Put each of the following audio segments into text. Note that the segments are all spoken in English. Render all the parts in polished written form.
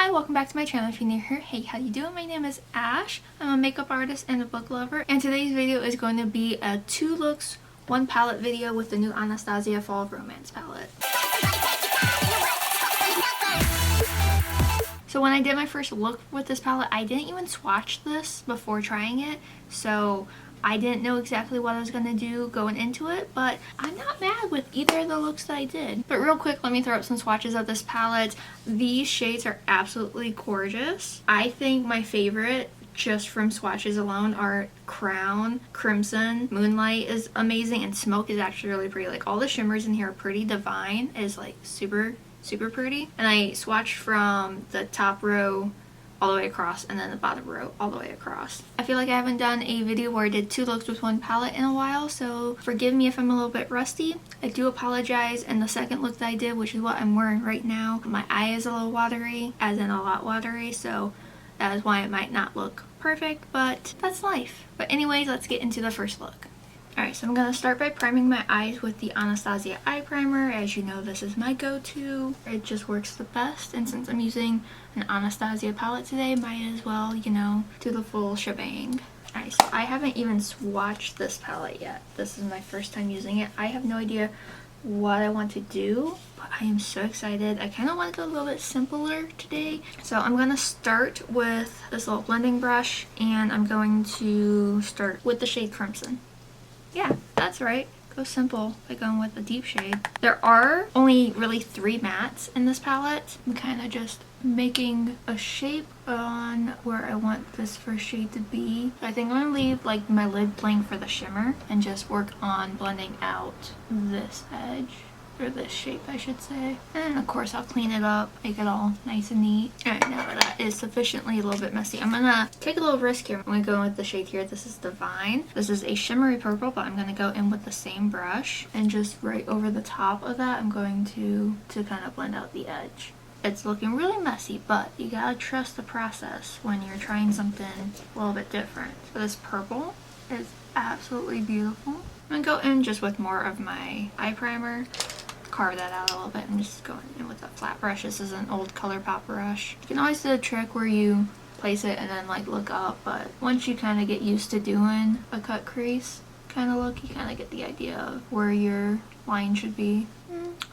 Hi, welcome back to my channel. If you're new here, hey, how you doing? My name is Ash. I'm a makeup artist and a book lover, and today's video is going to be a 2 looks, 1 palette video with the new Anastasia Fall Romance palette. So when I did my first look with this palette, I didn't even swatch this before trying it, so I didn't know exactly what I was going to do going into it, but I'm not mad with either of the looks that I did. But real quick, let me throw up some swatches of this palette. These shades are absolutely gorgeous. I think my favorite, just from swatches alone, are Crown, Crimson, Moonlight is amazing, and Smoke is actually really pretty. Like, all the shimmers in here are pretty. Divine is like super pretty. And I swatched from the top row all the way across and then the bottom row all the way across. I feel like I haven't done a video where I did 2 looks with 1 palette in a while, so forgive me if I'm a little bit rusty. I do apologize. And the second look that I did, which is what I'm wearing right now, my eye is a little watery, as in a lot watery, so that is why it might not look perfect, but that's life. But anyways, let's get into the first look. Alright, so I'm going to start by priming my eyes with the Anastasia eye primer. As you know, this is my go-to. It just works the best, and since I'm using an Anastasia palette today, might as well, you know, do the full shebang. Alright, so I haven't even swatched this palette yet. This is my first time using it. I have no idea what I want to do, but I am so excited. I kind of want to go a little bit simpler today. So I'm going to start with this little blending brush, and I'm going to start with the shade Crimson. Yeah, that's right. Go simple by going with a deep shade. There are only really 3 mattes in this palette. I'm kind of just making a shape on where I want this first shade to be. I think I'm going to leave like my lid blank for the shimmer and just work on blending out this edge. Or this shape, I should say. And of course I'll clean it up, make it all nice and neat. Alright, now that is sufficiently a little bit messy, I'm gonna take a little risk here. I'm gonna go with the shade here. This is Divine. This is a shimmery purple, but I'm gonna go in with the same brush, and just right over the top of that I'm going to kind of blend out the edge. It's looking really messy, but you gotta trust the process when you're trying something a little bit different. So this purple is absolutely beautiful. I'm gonna go in just with more of my eye primer. Carve that out a little bit. I'm just going in with a flat brush. This is an old Colourpop brush. You can always do a trick where you place it and then like look up, but once you kind of get used to doing a cut crease kind of look, you kind of get the idea of where your line should be.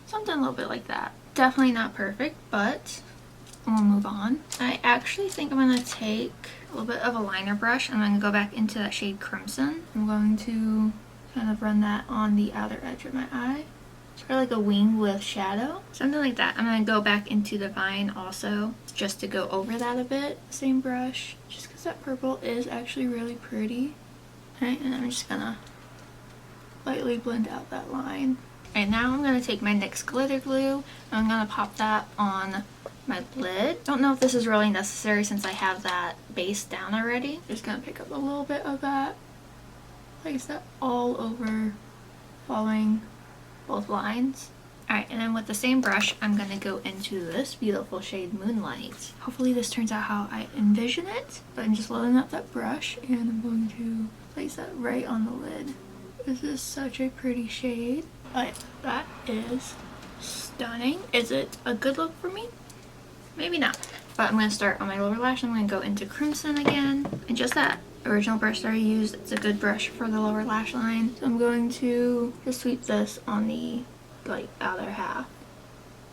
Something a little bit like that. Definitely not perfect, but we'll move on. I actually think I'm going to take a little bit of a liner brush and I'm going to go back into that shade Crimson. I'm going to kind of run that on the outer edge of my eye. Or like a wing with shadow, something like that. I'm going to go back into Divine also, just to go over that a bit. Same brush, just because that purple is actually really pretty. Alright, and I'm just going to lightly blend out that line. Alright, now I'm going to take my NYX glitter glue, and I'm going to pop that on my lid. Don't know if this is really necessary since I have that base down already. Just going to pick up a little bit of that, place that all over, following both lines. Alright, and then with the same brush, I'm going to go into this beautiful shade Moonlight. Hopefully this turns out how I envision it. But I'm just loading up that brush, and I'm going to place that right on the lid. This is such a pretty shade, but that is stunning. Is it a good look for me? Maybe not. But I'm going to start on my lower lash. I'm going to go into Crimson again, and just that original brush that I used, it's a good brush for the lower lash line. So I'm going to just sweep this on the like outer half.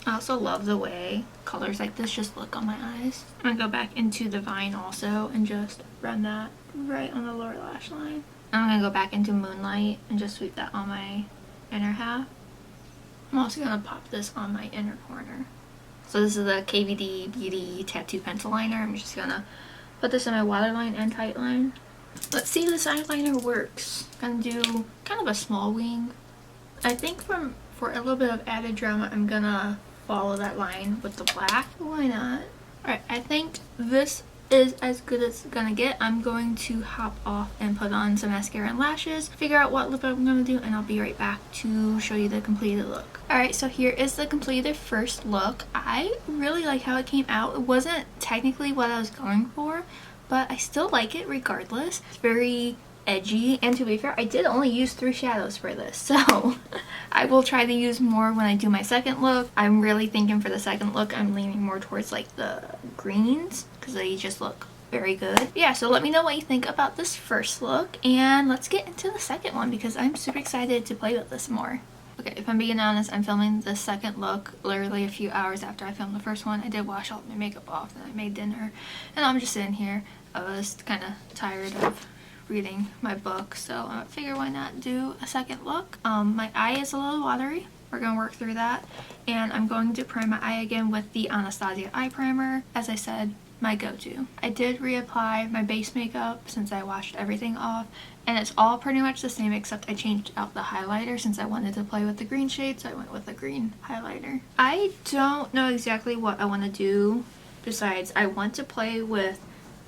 I also love the way colors like this just look on my eyes. I'm gonna go back into Divine also and just run that right on the lower lash line. I'm gonna go back into Moonlight and just sweep that on my inner half. I'm also gonna pop this on my inner corner. So this is the KVD Beauty Tattoo Pencil Liner. I'm just gonna put this in my waterline and tight line. Let's see if this eyeliner works. I'm gonna do kind of a small wing. I think for a little bit of added drama, I'm gonna follow that line with the black. Why not? Alright, I think this is as good as it's gonna get. I'm going to hop off and put on some mascara and lashes, figure out what lip I'm gonna do, and I'll be right back to show you the completed look. Alright, so here is the completed first look. I really like how it came out. It wasn't technically what I was going for, but I still like it regardless. It's very edgy. And to be fair, I did only use 3 shadows for this, so I will try to use more when I do my second look. I'm really thinking for the second look, I'm leaning more towards like the greens because they just look very good. Yeah, so let me know what you think about this first look, and let's get into the second one because I'm super excited to play with this more. Okay, if I'm being honest, I'm filming the second look literally a few hours after I filmed the first one. I did wash all my makeup off and I made dinner, and I'm just sitting here. I was kind of tired of reading my book, so I figure why not do a second look. My eye is a little watery. We're gonna work through that, and I'm going to prime my eye again with the Anastasia eye primer. As I said, my go-to. I did reapply my base makeup since I washed everything off, and it's all pretty much the same except I changed out the highlighter since I wanted to play with the green shades. So I went with a green highlighter. I don't know exactly what I want to do besides I want to play with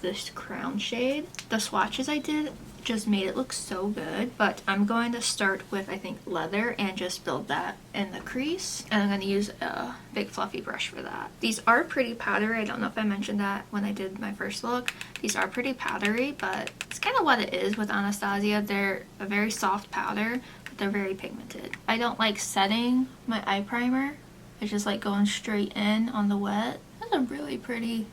this crown shade. The swatches I did just made it look so good, but I'm going to start with, I think, leather and just build that in the crease, and I'm going to use a big fluffy brush for that. These are pretty powdery. I don't know if I mentioned that when I did my first look. These are pretty powdery, but it's kind of what it is with Anastasia. They're a very soft powder, but they're very pigmented. I don't like setting my eye primer. I just like going straight in on the wet. That's a really pretty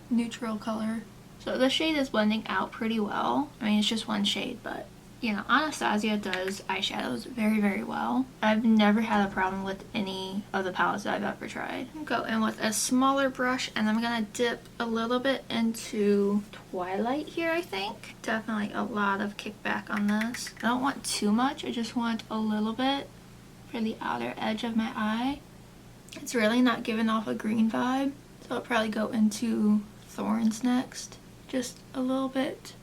neutral color. So the shade is blending out pretty well. I mean, it's just one shade, but you know, Anastasia does eyeshadows very, very well. I've never had a problem with any of the palettes that I've ever tried. I'll go in with a smaller brush, and I'm gonna dip a little bit into Twilight here, I think. Definitely a lot of kickback on this. I don't want too much, I just want a little bit for the outer edge of my eye. It's really not giving off a green vibe, so I'll probably go into Thorns next. Just a little bit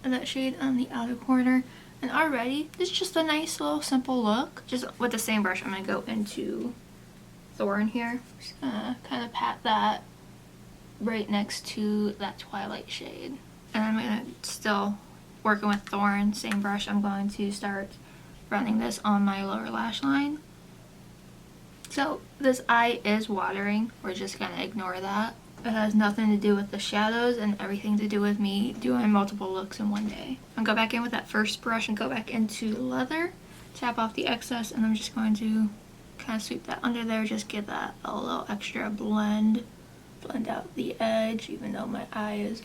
of that shade on the outer corner, and already it's just a nice little simple look. Just with the same brush, I'm gonna go into Thorn here. Just gonna kind of pat that right next to that Twilight shade, and I'm gonna still working with Thorn, same brush. I'm going to start running this on my lower lash line. So this eye is watering. We're just gonna ignore that. It has nothing to do with the shadows and everything to do with me doing multiple looks in one day. I'll go back in with that first brush and go back into leather, tap off the excess, and I'm just going to kind of sweep that under there, just give that a little extra blend out the edge, even though my eye is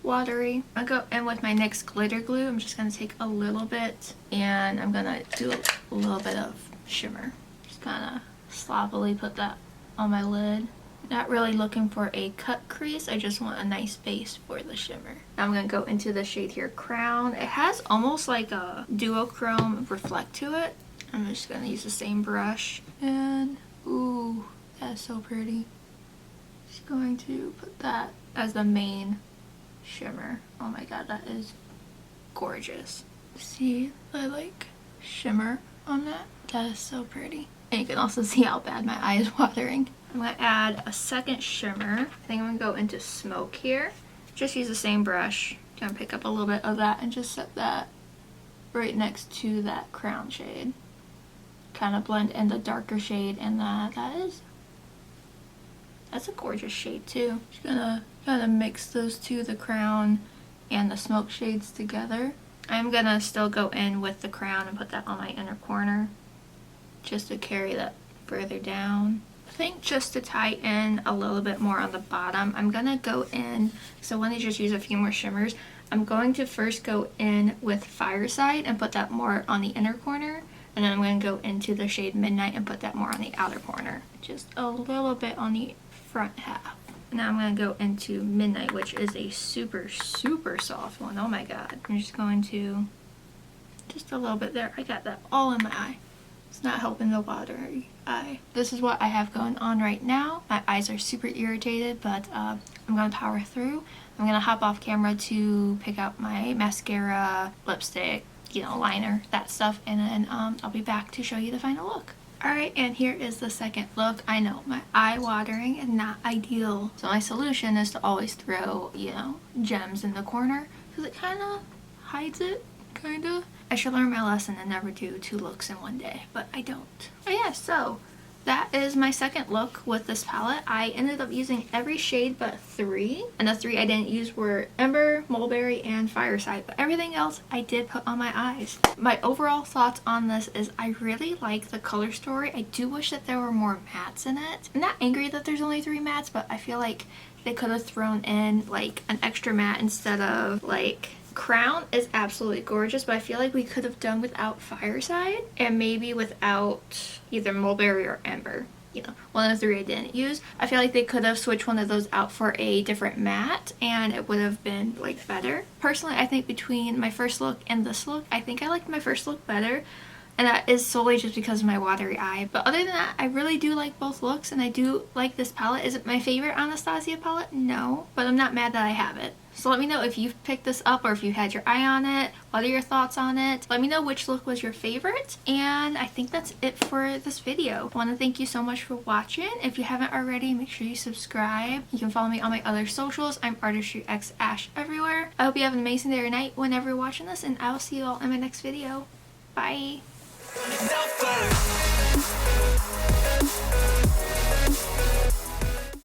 watery. I'll go in with my NYX glitter glue. I'm just going to take a little bit, and I'm going to do a little bit of shimmer. Just kind of sloppily put that on my lid. Not really looking for a cut crease, I just want a nice base for the shimmer. Now I'm going to go into the shade here, Crown. It has almost like a duochrome reflect to it. I'm just going to use the same brush, and ooh, that's so pretty. Just going to put that as the main shimmer. Oh my god, that is gorgeous. See the like shimmer on that? That is so pretty. And you can also see how bad my eye is watering. I'm going to add a second shimmer. I think I'm going to go into Smoke here. Just use the same brush. Going to pick up a little bit of that and just set that right next to that Crown shade. Kind of blend in the darker shade, and that's a gorgeous shade too. Just gonna kind of mix those two, the Crown and the Smoke shades together. I'm gonna still go in with the Crown and put that on my inner corner, just to carry that further down. I think just to tie in a little bit more on the bottom, I'm gonna go in, so I want to just use a few more shimmers. I'm going to first go in with Fireside and put that more on the inner corner, and then I'm going to go into the shade Midnight and put that more on the outer corner. Just a little bit on the front half. Now I'm going to go into Midnight, which is a super, super soft one. Oh my god. I'm just going to, just a little bit there. I got that all in my eye. It's not helping the watery eye. This is what I have going on right now. My eyes are super irritated, but I'm going to power through. I'm going to hop off camera to pick out my mascara, lipstick, you know, liner, that stuff, and then I'll be back to show you the final look. Alright, and here is the second look. I know, my eye watering is not ideal. So my solution is to always throw, you know, gems in the corner, because it kind of hides it, kind of. I should learn my lesson and never do two looks in one day, but I don't. Oh yeah, so that is my second look with this palette. I ended up using every shade but 3, and the 3 I didn't use were Ember, Mulberry, and Fireside, but everything else I did put on my eyes. My overall thoughts on this is I really like the color story. I do wish that there were more mattes in it. I'm not angry that there's only 3 mattes, but I feel like they could have thrown in like an extra matte instead of like Crown is absolutely gorgeous, but I feel like we could have done without Fireside and maybe without either Mulberry or Ember. You know, one of the 3 I didn't use. I feel like they could have switched one of those out for a different matte and it would have been like better. Personally, I think between my first look and this look, I think I liked my first look better. And that is solely just because of my watery eye. But other than that, I really do like both looks and I do like this palette. Is it my favorite Anastasia palette? No. But I'm not mad that I have it. So let me know if you've picked this up or if you had your eye on it. What are your thoughts on it? Let me know which look was your favorite. And I think that's it for this video. I want to thank you so much for watching. If you haven't already, make sure you subscribe. You can follow me on my other socials. I'm artistryxashh everywhere. I hope you have an amazing day or night whenever you're watching this, and I will see you all in my next video. Bye. Yourself first.